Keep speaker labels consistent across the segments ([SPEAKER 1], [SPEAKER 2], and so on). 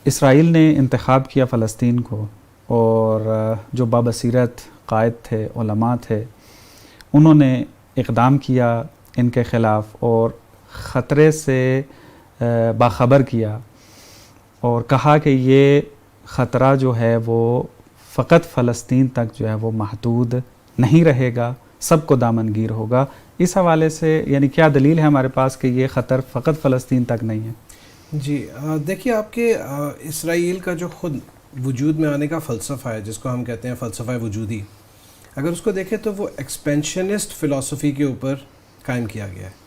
[SPEAKER 1] اسرائیل نے انتخاب کیا فلسطین کو، اور جو بابصیرت قائد تھے، علماء تھے، انہوں نے اقدام کیا ان کے خلاف اور خطرے سے باخبر کیا، اور کہا کہ یہ خطرہ جو ہے وہ فقط فلسطین تک جو ہے وہ محدود نہیں رہے گا، سب کو دامنگیر ہوگا۔ اس حوالے سے یعنی کیا دلیل ہے ہمارے پاس کہ یہ خطر فقط فلسطین تک نہیں ہے؟
[SPEAKER 2] جی دیکھیے، آپ کے اسرائیل کا جو خود وجود میں آنے کا فلسفہ ہے، جس کو ہم کہتے ہیں فلسفہ وجودی، اگر اس کو دیکھیں تو وہ ایکسپینشنسٹ فلسفی کے اوپر قائم کیا گیا ہے۔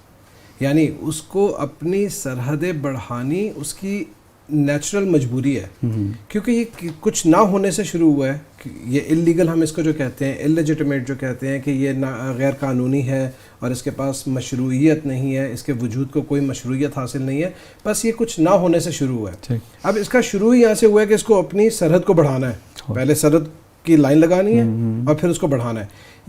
[SPEAKER 2] یعنی اس کو اپنی سرحدیں بڑھانی اس کی نیچرل مجبوری ہے، کیونکہ یہ کچھ نہ ہونے سے شروع ہوا ہے۔ یہ اللیگل ہم اس کو جو کہتے ہیں، اللیجیٹمیٹ جو کہتے ہیں کہ یہ غیر قانونی ہے اور اس کے پاس مشروعیت نہیں ہے، اس کے وجود کو کوئی مشروعیت حاصل نہیں ہے، بس یہ کچھ نہ ہونے سے شروع ہوا ہے۔ اب اس کا شروع یہاں سے ہوا ہے کہ اس کو اپنی سرحد کو بڑھانا ہے، پہلے سرحد کی لائن لگانی ہے اور پھر اس کو بڑھانا ہے۔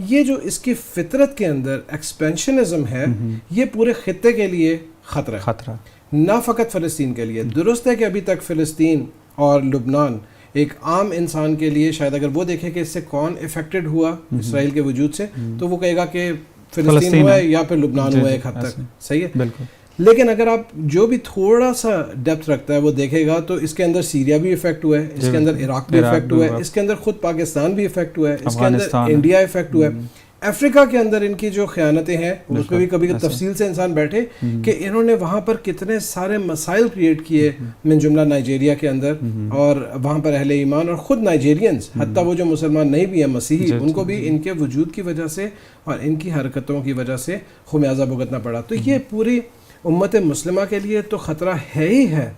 [SPEAKER 2] یہ جو اس کی فطرت کے اندر ایکسپینشنزم ہے، یہ پورے خطے کے لیے خطرہ ہے، نہ فقط فلسطین کے لیے۔ درست ہے کہ ابھی تک فلسطین اور لبنان ایک عام انسان کے لیے شاید اگر وہ دیکھے کہ اس سے کون افیکٹڈ ہوا اسرائیل کے وجود سے، تو وہ کہے گا کہ فلسطین ہوا ہے یا پھر لبنان ہوا ہے ایک حد تک، صحیح ہے بالکل۔ لیکن اگر آپ جو بھی تھوڑا سا ڈیپتھ رکھتا ہے وہ دیکھے گا تو اس کے اندر سیریا بھی افیکٹ ہوا ہے، اس کے اندر عراق بھی افیکٹ ہوا ہے، اس کے اندر خود پاکستان بھی افیکٹ ہوا ہے، اس کے اندر انڈیا افیکٹ ہوا ہے، افریقہ کے اندر ان کی جو خیانتیں ہیں اس پہ بھی کبھی تفصیل سے انسان بیٹھے کہ انہوں نے وہاں پر کتنے سارے مسائل کریٹ کیے، من جملہ نائجیریا کے اندر، اور وہاں پر اہل ایمان اور خود نائجیرینز، حتیٰ وہ جو مسلمان نہیں بھی ہیں مسیحی، ان کو بھی ان کے وجود کی وجہ سے اور ان کی حرکتوں کی وجہ سے خمیازہ بھگتنا پڑا۔ تو یہ پوری امت مسلمہ کے لیے تو خطرہ ہے ہی ہے،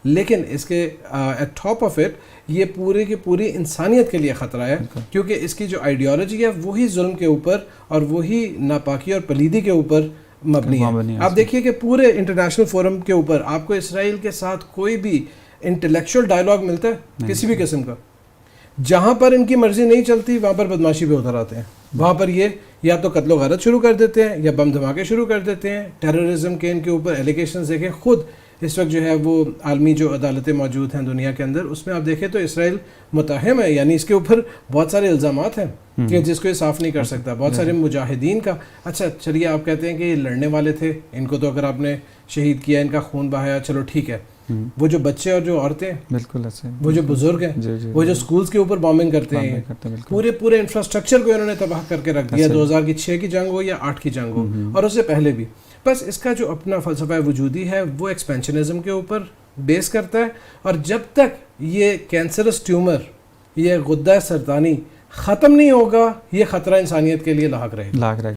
[SPEAKER 2] لیکن اس کے ایٹ ٹاپ آف اٹ یہ پوری کی پوری انسانیت کے لیے خطرہ ہے، کیونکہ اس کی جو آئیڈیالوجی ہے وہی ظلم کے اوپر اور وہی ناپاکی اور پلیدی کے اوپر مبنی ہے۔ آپ دیکھیے کہ پورے انٹرنیشنل فورم کے اوپر آپ کو اسرائیل کے ساتھ کوئی بھی انٹلیکچوئل ڈائلاگ ملتا ہے کسی بھی قسم کا؟ جہاں پر ان کی مرضی نہیں چلتی وہاں پر بدماشی پہ اتر آتے ہیں، وہاں پر یہ یا تو قتل و غارت شروع کر دیتے ہیں یا بم دھماکے شروع کر دیتے ہیں۔ ٹیررزم کے ان کے اوپر ایلیگیشنز دیکھیں، خود اس وقت جو ہے وہ عالمی جو عدالتیں موجود ہیں دنیا کے اندر، اس میں آپ دیکھیں تو اسرائیل متہم ہے، یعنی اس کے اوپر بہت سارے الزامات ہیں کہ جس کو یہ صاف نہیں کر سکتا۔ بہت سارے مجاہدین کا، اچھا چلیے آپ کہتے ہیں کہ یہ لڑنے والے تھے، ان کو تو اگر آپ نے شہید کیا، ان کا خون بہایا، چلو ٹھیک ہے، وہ جو بچے اور جو عورتیں، بالکل وہ جو بزرگ ہیں، وہ جو سکولز کے اوپر بامبنگ کرتے ہیں، پورے انفراسٹرکچر کو انہوں نے تباہ کر کے رکھ دیا، 2006 کی جنگ ہو یا 8 کی جنگ ہو اور اس سے پہلے بھی۔ بس اس کا جو اپنا فلسفہ وجودی ہے وہ ایکسپینشنزم کے اوپر بیس کرتا ہے، اور جب تک یہ کینسرس ٹیومر، یہ غدہ سرطانی ختم نہیں ہوگا، یہ خطرہ انسانیت کے لیے لاحق رہے گا۔